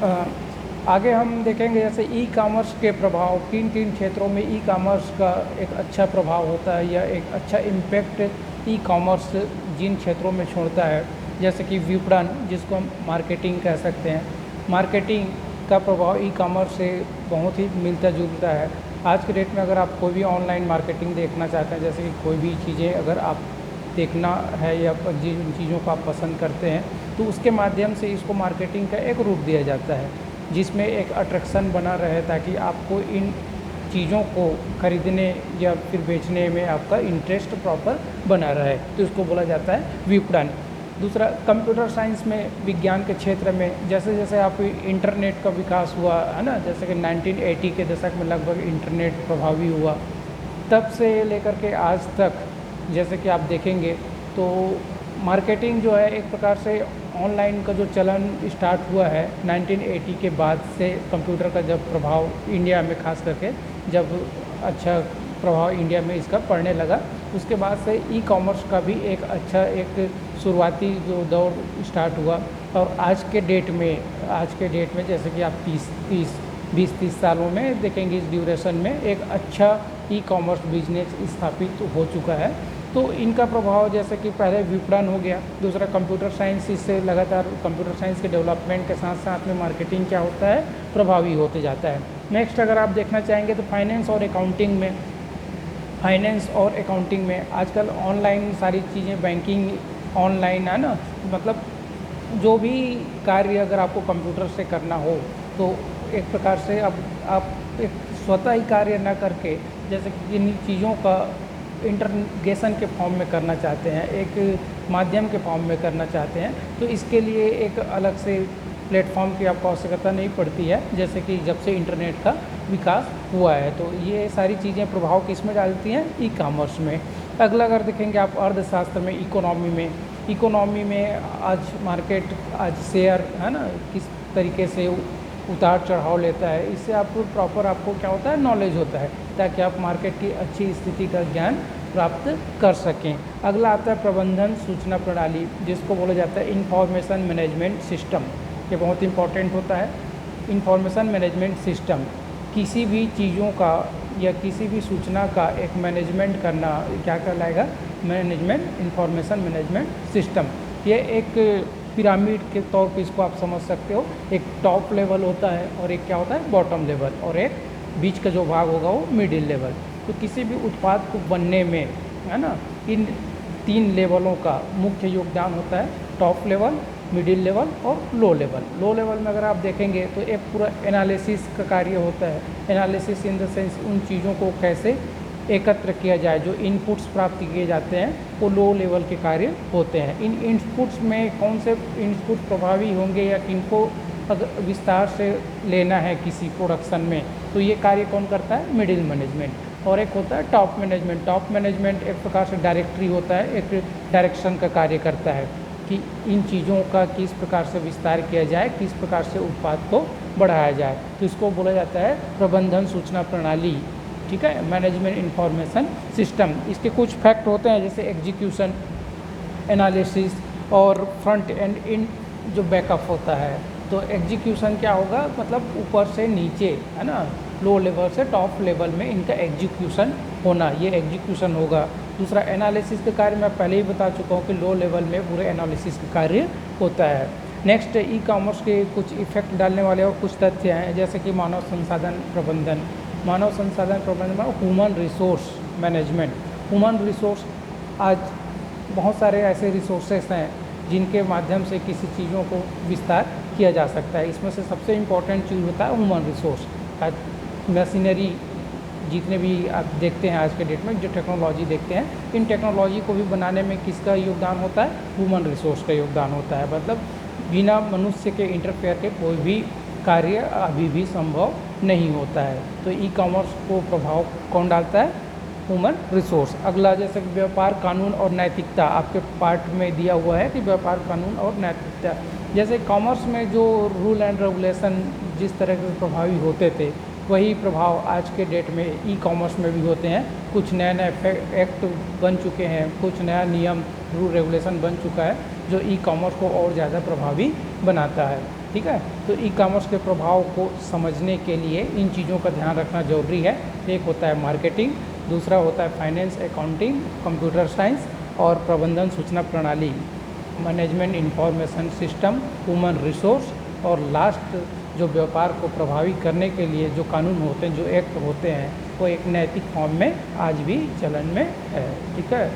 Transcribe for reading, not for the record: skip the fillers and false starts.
अ, आगे हम देखेंगे जैसे ई कॉमर्स के प्रभाव, किन किन क्षेत्रों में ई कॉमर्स का एक अच्छा प्रभाव होता है या एक अच्छा इम्पैक्ट ई कॉमर्स जिन क्षेत्रों में छोड़ता है, जैसे कि विपणन, जिसको हम मार्केटिंग कह सकते हैं। मार्केटिंग का प्रभाव ई कॉमर्स से बहुत ही मिलता जुलता है। आज के डेट में अगर आप कोई भी ऑनलाइन मार्केटिंग देखना चाहते हैं, जैसे कि कोई भी चीज़ें अगर आप देखना है या जिन चीज़ों को आप पसंद करते हैं, तो उसके माध्यम से इसको मार्केटिंग का एक रूप दिया जाता है, जिसमें एक अट्रैक्शन बना रहे ताकि आपको इन चीज़ों को खरीदने या फिर बेचने में आपका इंटरेस्ट प्रॉपर बना रहे, तो इसको बोला जाता है विपणन। दूसरा, कंप्यूटर साइंस में, विज्ञान के क्षेत्र में जैसे जैसे आप इंटरनेट का विकास हुआ है ना, जैसे कि 1980 के दशक में लगभग इंटरनेट प्रभावी हुआ, तब से लेकर के आज तक जैसे कि आप देखेंगे तो मार्केटिंग जो है एक प्रकार से ऑनलाइन का जो चलन स्टार्ट हुआ है 1980 के बाद से, कंप्यूटर का जब प्रभाव इंडिया में खास करके जब अच्छा प्रभाव इंडिया में इसका पड़ने लगा, उसके बाद से ई कॉमर्स का भी एक अच्छा एक शुरुआती जो दौर स्टार्ट हुआ। और आज के डेट में जैसे कि आप 20-30 सालों में देखेंगे, इस ड्यूरेशन में एक अच्छा ई कॉमर्स बिजनेस स्थापित हो चुका है। तो इनका प्रभाव जैसे कि पहले विपणन हो गया, दूसरा कंप्यूटर साइंस, इससे लगातार कंप्यूटर साइंस के डेवलपमेंट के साथ साथ में मार्केटिंग क्या होता है, प्रभावी होते जाता है। नेक्स्ट अगर आप देखना चाहेंगे तो फाइनेंस और अकाउंटिंग में आजकल ऑनलाइन सारी चीज़ें, बैंकिंग ऑनलाइन है ना, मतलब जो भी कार्य अगर आपको कंप्यूटर से करना हो तो एक प्रकार से अब आप एक स्वतः ही कार्य न करके, जैसे कि किन्हीं चीज़ों का इंटरगेशन के फॉर्म में करना चाहते हैं, एक माध्यम के फॉर्म में करना चाहते हैं, तो इसके लिए एक अलग से प्लेटफॉर्म की आपको आवश्यकता नहीं पड़ती है, जैसे कि जब से इंटरनेट का विकास हुआ है। तो ये सारी चीज़ें प्रभाव किस में डालती हैं, ई कॉमर्स में। अगला अगर देखेंगे आप अर्थशास्त्र में, इकोनॉमी में आज मार्केट, आज शेयर है ना, किस तरीके से उतार चढ़ाव लेता है, इससे आपको प्रॉपर आपको क्या होता है, नॉलेज होता है, ताकि आप मार्केट की अच्छी स्थिति का ज्ञान प्राप्त कर सकें। अगला आता है प्रबंधन सूचना प्रणाली, जिसको बोला जाता है इंफॉर्मेशन मैनेजमेंट सिस्टम। ये बहुत इंपॉर्टेंट होता है। इंफॉर्मेशन मैनेजमेंट सिस्टम, किसी भी चीज़ों का या किसी भी सूचना का एक मैनेजमेंट करना, क्या कहलाएगा, मैनेजमेंट, इंफॉर्मेशन मैनेजमेंट सिस्टम। ये एक पिरामिड के तौर पे इसको आप समझ सकते हो। एक टॉप लेवल होता है और एक क्या होता है, बॉटम लेवल, और एक बीच का जो भाग होगा वो मिडिल लेवल। तो किसी भी उत्पाद को बनने में, है ना, इन 3 लेवलों का मुख्य योगदान होता है, टॉप लेवल, मिडिल लेवल और लो लेवल। लो लेवल में अगर आप देखेंगे तो एक पूरा एनालिसिस का कार्य होता है। एनालिसिस इन द सेंस उन चीज़ों को कैसे एकत्र किया जाए, जो इनपुट्स प्राप्त किए जाते हैं वो लो लेवल के कार्य होते हैं। इन इनपुट्स में कौन से इनपुट प्रभावी होंगे या किनको अगर विस्तार से लेना है किसी प्रोडक्शन में, तो ये कार्य कौन करता है, मिडिल मैनेजमेंट। और एक होता है टॉप मैनेजमेंट। टॉप मैनेजमेंट एक प्रकार से डायरेक्टरी होता है, एक डायरेक्शन का कार्य करता है कि इन चीज़ों का किस प्रकार से विस्तार किया जाए, किस प्रकार से उत्पाद को बढ़ाया जाए, तो इसको बोला जाता है प्रबंधन सूचना प्रणाली। ठीक है, मैनेजमेंट इंफॉर्मेशन सिस्टम। इसके कुछ फैक्ट होते हैं, जैसे एग्जीक्यूशन, एनालिसिस और फ्रंट एंड इन जो बैकअप होता है। तो एग्जीक्यूशन क्या होगा, मतलब ऊपर से नीचे, है ना, लो लेवल से टॉप लेवल में इनका एग्जीक्यूशन होना, ये एग्जीक्यूशन होगा। दूसरा, एनालिसिस का कार्य मैं पहले ही बता चुका हूँ कि लो लेवल में पूरे एनालिसिस का कार्य होता है। नेक्स्ट, ई कॉमर्स के कुछ इफेक्ट डालने वाले और कुछ तथ्य हैं, जैसे कि मानव संसाधन प्रबंधन में human resource management. Human resource, आज बहुत सारे ऐसे रिसोर्सेस हैं जिनके माध्यम से किसी चीज़ों को विस्तार किया जा सकता है। इसमें से सबसे इम्पॉर्टेंट चीज़ होता है ह्यूमन रिसोर्स। आज मशीनरी जितने भी आप देखते हैं आज के डेट में, जो टेक्नोलॉजी देखते हैं, इन टेक्नोलॉजी को भी बनाने में किसका योगदान होता है, ह्यूमन रिसोर्स का योगदान होता है। मतलब बिना मनुष्य के इंटरफेयर के कोई भी कार्य अभी भी संभव नहीं होता है। तो ई कॉमर्स को प्रभाव कौन डालता है, ह्यूमन रिसोर्स। अगला, जैसे कि व्यापार कानून और नैतिकता, आपके पार्ट में दिया हुआ है कि व्यापार कानून और नैतिकता। जैसे कॉमर्स में जो रूल एंड रेगुलेशन जिस तरह से प्रभावी होते थे, वही प्रभाव आज के डेट में ई कॉमर्स में भी होते हैं। कुछ नए नए एक्ट बन चुके हैं, कुछ नया नियम, रूल रेगुलेशन बन चुका है, जो ई कॉमर्स को और ज़्यादा प्रभावी बनाता है। ठीक है। तो ई कॉमर्स के प्रभाव को समझने के लिए इन चीज़ों का ध्यान रखना ज़रूरी है। एक होता है मार्केटिंग, दूसरा होता है फाइनेंस अकाउंटिंग, कंप्यूटर साइंस और प्रबंधन सूचना प्रणाली, management information system, human resource, और लास्ट जो व्यापार को प्रभावी करने के लिए जो कानून होते हैं, जो एक्ट होते हैं, वो एक नैतिक फॉर्म में आज भी चलन में है। ठीक है।